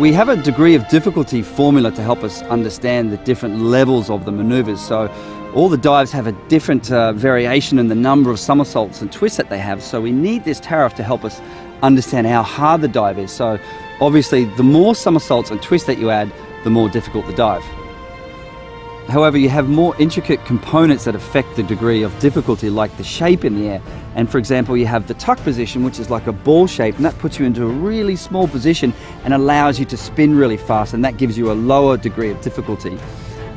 We have a degree of difficulty formula to help us understand the different levels of the maneuvers. So all the dives have a different variation in the number of somersaults and twists that they have. So we need this tariff to help us understand how hard the dive is. So obviously the more somersaults and twists that you add, the more difficult the dive. However, you have more intricate components that affect the degree of difficulty, like the shape in the air. And for example, you have the tuck position, which is like a ball shape, and that puts you into a really small position and allows you to spin really fast, and that gives you a lower degree of difficulty.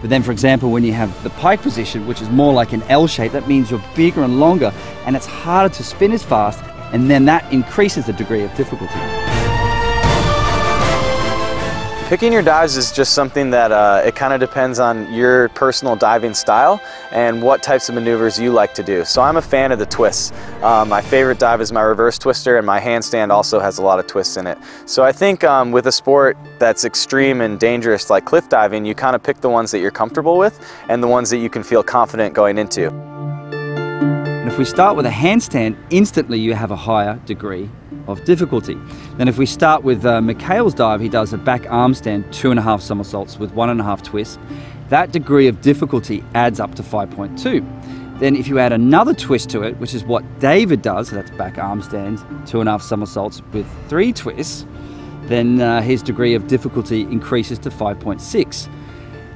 But then, for example, when you have the pike position, which is more like an L shape, that means you're bigger and longer, and it's harder to spin as fast, and then that increases the degree of difficulty. Picking your dives is just something that it kind of depends on your personal diving style and what types of maneuvers you like to do. So I'm a fan of the twists. My favorite dive is my reverse twister, and my handstand also has a lot of twists in it. So I think with a sport that's extreme and dangerous like cliff diving, you kind of pick the ones that you're comfortable with and the ones that you can feel confident going into. And if we start with a handstand, instantly you have a higher degree of difficulty. Then if we start with Mikhail's dive, he does a back arm stand, 2.5 somersaults with 1.5 twists. That degree of difficulty adds up to 5.2. Then if you add another twist to it, which is what David does, so that's back arm stand, 2.5 somersaults with 3 twists, then his degree of difficulty increases to 5.6.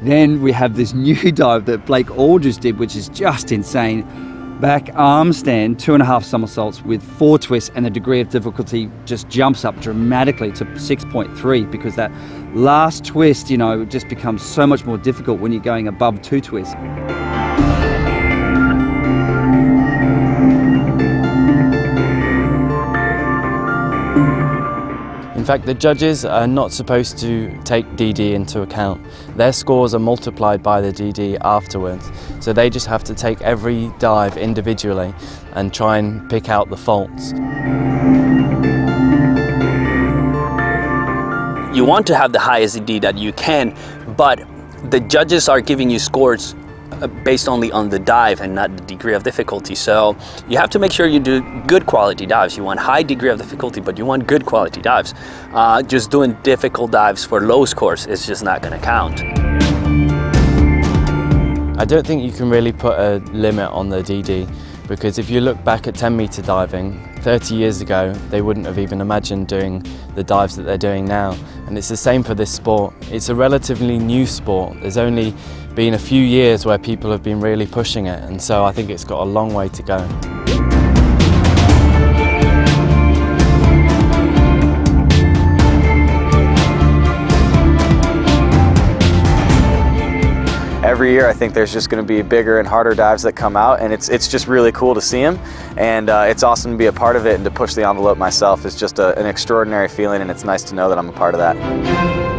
Then we have this new dive that Blake Aldridge did, which is just insane. Back arm stand, 2.5 somersaults with 4 twists, and the degree of difficulty just jumps up dramatically to 6.3, because that last twist, you know, just becomes so much more difficult when you're going above 2 twists. In fact, the judges are not supposed to take DD into account. Their scores are multiplied by the DD afterwards, so they just have to take every dive individually and try and pick out the faults. You want to have the highest DD that you can, but the judges are giving you scores based only on the dive and not the degree of difficulty. So you have to make sure you do good quality dives. You want high degree of difficulty, but you want good quality dives. Just doing difficult dives for low scores is just not going to count. I don't think you can really put a limit on the DD, because if you look back at 10-meter diving, 30 years ago, they wouldn't have even imagined doing the dives that they're doing now. And it's the same for this sport. It's a relatively new sport. There's only been a few years where people have been really pushing it, and so I think it's got a long way to go. Every year I think there's just going to be bigger and harder dives that come out, and it's just really cool to see them, and it's awesome to be a part of it, and to push the envelope myself is just an extraordinary feeling, and it's nice to know that I'm a part of that.